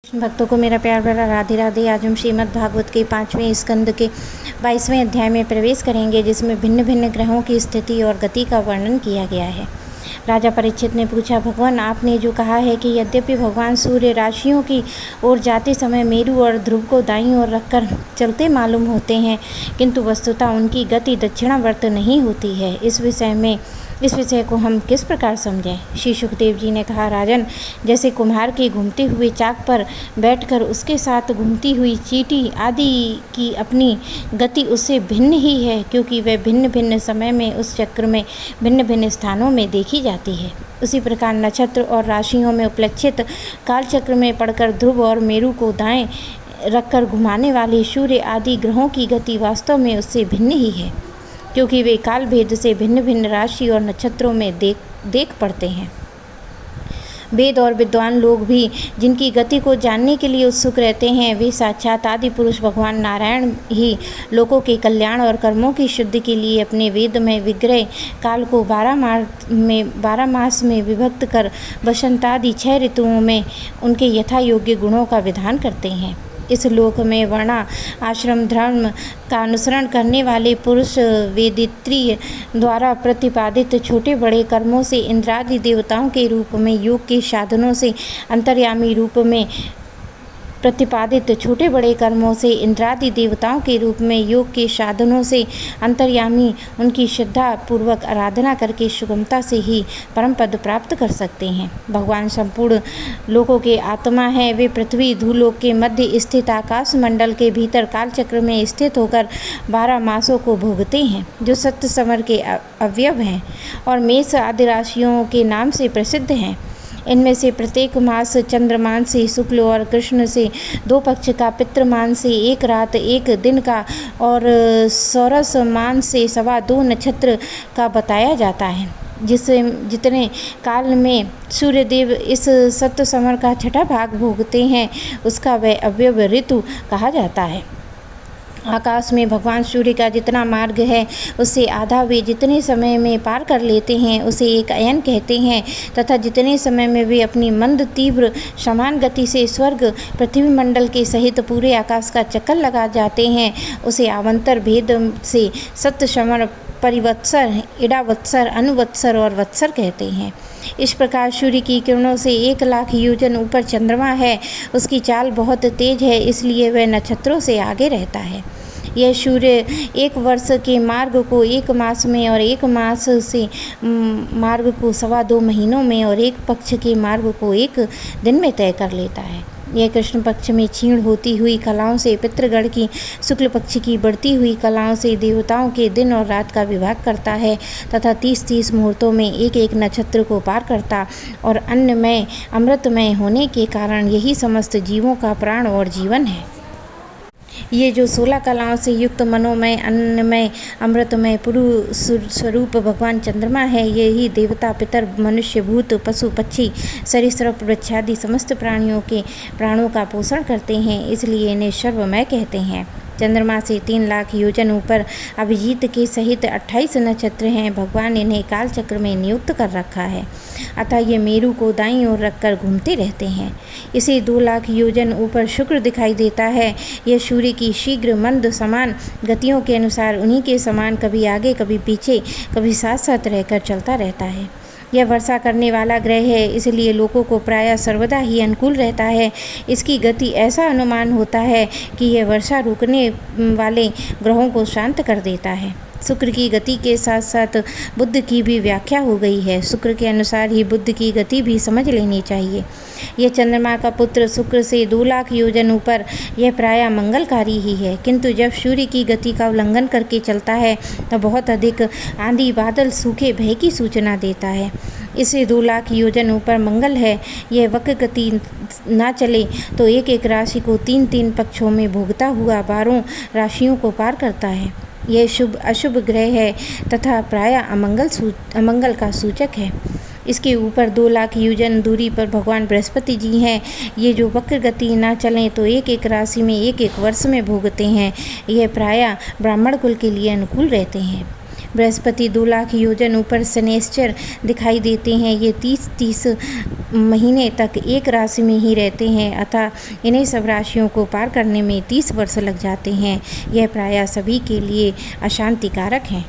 भक्तों को मेरा प्यार भरा राधे राधे। आज हम श्रीमद् भागवत के 5वें स्कंद के 22वें अध्याय में प्रवेश करेंगे, जिसमें भिन्न भिन्न ग्रहों की स्थिति और गति का वर्णन किया गया है। राजा परीक्षित ने पूछा, भगवान आपने जो कहा है कि यद्यपि भगवान सूर्य राशियों की ओर जाते समय मेरु और ध्रुव को दाईं ओर रखकर चलते मालूम होते हैं, किंतु वस्तुतः उनकी गति दक्षिणावर्त नहीं होती है। इस विषय को हम किस प्रकार समझें? श्री सुखदेव जी ने कहा, राजन, जैसे कुम्हार के घूमते हुए चाक पर बैठकर उसके साथ घूमती हुई चींटी आदि की अपनी गति उससे भिन्न ही है, क्योंकि वह भिन्न भिन्न समय में उस चक्र में भिन्न भिन्न स्थानों में देखी जाती है। उसी प्रकार नक्षत्र और राशियों में उपलक्षित कालचक्र में पड़कर ध्रुव और मेरु को दाएं रखकर घुमाने वाले सूर्य आदि ग्रहों की गति वास्तव में उससे भिन्न ही है, क्योंकि वे काल भेद से भिन्न भिन्न राशि और नक्षत्रों में देख पड़ते हैं। वेद और विद्वान लोग भी जिनकी गति को जानने के लिए उत्सुक रहते हैं, वे साक्षात आदि पुरुष भगवान नारायण ही लोगों के कल्याण और कर्मों की शुद्धि के लिए अपने वेद में विग्रह काल को 12 मास में विभक्त कर वसंत आदि 6 ऋतुओं में उनके यथा योग्य गुणों का विधान करते हैं। इस लोक में वर्णा आश्रम धर्म का अनुसरण करने वाले पुरुष वेदित्री द्वारा प्रतिपादित छोटे बड़े कर्मों से इंद्रादि देवताओं के रूप में योग के साधनों से अंतर्यामी रूप में प्रतिपादित छोटे बड़े कर्मों से इंद्रादि देवताओं के रूप में योग के साधनों से अंतर्यामी उनकी श्रद्धा पूर्वक आराधना करके सुगमता से ही परम पद प्राप्त कर सकते हैं। भगवान संपूर्ण लोकों के आत्मा है। वे पृथ्वी धूलोक के मध्य स्थित आकाश मंडल के भीतर कालचक्र में स्थित होकर 12 मासों को भोगते हैं, जो सत्य समर के अवयव हैं और मेष आदि राशियों के नाम से प्रसिद्ध हैं। इनमें से प्रत्येक मास चंद्रमान से शुक्ल और कृष्ण से 2 पक्ष का, पितृमान से 1 रात 1 दिन का और सौरस मान से 2.25 नक्षत्र का बताया जाता है। जितने काल में सूर्यदेव इस सत्य समर का 6ठा भाग भोगते हैं, उसका वह अवयव ऋतु कहा जाता है। आकाश में भगवान सूर्य का जितना मार्ग है, उससे आधा वे जितने समय में पार कर लेते हैं, उसे एक अयन कहते हैं, तथा जितने समय में वे अपनी मंद तीव्र समान गति से स्वर्ग पृथ्वी मंडल के सहित पूरे आकाश का चक्कर लगा जाते हैं, उसे आवंतर भेद से सत्य समर, परिवत्सर, इडावत्सर, अनुवत्सर और वत्सर कहते हैं। इस प्रकार सूर्य की किरणों से 1 लाख योजन ऊपर चंद्रमा है। उसकी चाल बहुत तेज है, इसलिए वह नक्षत्रों से आगे रहता है। यह सूर्य 1 वर्ष के मार्ग को 1 मास में और 1 मास से मार्ग को 2.25 महीनों में और 1 पक्ष के मार्ग को 1 दिन में तय कर लेता है। यह कृष्ण पक्ष में क्षीण होती हुई कलाओं से पितृगण की, शुक्ल पक्ष की बढ़ती हुई कलाओं से देवताओं के दिन और रात का विभाग करता है, तथा 30-30 मुहूर्तों में एक नक्षत्र को पार करता और अन्नमय अमृतमय होने के कारण यही समस्त जीवों का प्राण और जीवन है। ये जो 16 कलाओं से युक्त मनोमय, अन्नमय, अमृतमय पुरुष स्वरूप भगवान चंद्रमा है, यही देवता, पितर, मनुष्य, भूत, पशु, पक्षी, सरीसृप, वृक्षादि समस्त प्राणियों के प्राणों का पोषण करते हैं, इसलिए इन्हें सर्वमय कहते हैं। चंद्रमा से 3 लाख योजन ऊपर अभिजीत के सहित 28 नक्षत्र हैं। भगवान इन्हें कालचक्र में नियुक्त कर रखा है, अतः ये मेरु को दाईं ओर रखकर घूमते रहते हैं। इसे 2 लाख योजन ऊपर शुक्र दिखाई देता है। यह सूर्य की शीघ्र मंद समान गतियों के अनुसार उन्हीं के समान कभी आगे कभी पीछे, कभी साथ साथ रहकर चलता रहता है। यह वर्षा करने वाला ग्रह है, इसलिए लोगों को प्रायः सर्वदा ही अनुकूल रहता है। इसकी गति ऐसा अनुमान होता है कि यह वर्षा रोकने वाले ग्रहों को शांत कर देता है। शुक्र की गति के साथ साथ बुध की भी व्याख्या हो गई है। शुक्र के अनुसार ही बुध की गति भी समझ लेनी चाहिए। यह चंद्रमा का पुत्र शुक्र से 2 लाख योजन ऊपर यह प्रायः मंगलकारी ही है, किंतु जब सूर्य की गति का उल्लंघन करके चलता है तो बहुत अधिक आंधी, बादल, सूखे, भय की सूचना देता है। इसे 2 लाख योजन ऊपर मंगल है। यह वक्र गति ना चले तो एक राशि को 3-3 पक्षों में भोगता हुआ 12 राशियों को पार करता है। यह शुभ अशुभ ग्रह है तथा प्रायः अमंगल का सूचक है। इसके ऊपर 2 लाख योजन दूरी पर भगवान बृहस्पति जी हैं। ये जो वक्र गति ना चलें तो एक राशि में एक वर्ष में भोगते हैं। यह प्रायः ब्राह्मण कुल के लिए अनुकूल रहते हैं। बृहस्पति 2 लाख योजन ऊपर शनैश्चर दिखाई देते हैं। ये 30 महीने तक एक राशि में ही रहते हैं, अतः इन्हें सब राशियों को पार करने में 30 वर्ष लग जाते हैं। यह प्रायः सभी के लिए अशांतिकारक है।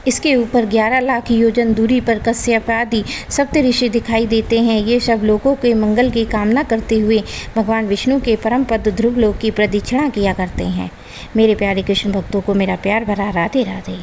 इसके ऊपर 11 लाख योजन दूरी पर कश्यप आदि सप्तऋषि दिखाई देते हैं। ये सब लोगों के मंगल की कामना करते हुए भगवान विष्णु के परम पद ध्रुव लोक की प्रदक्षिणा किया करते हैं। मेरे प्यारे कृष्ण भक्तों को मेरा प्यार भरा राधे राधे।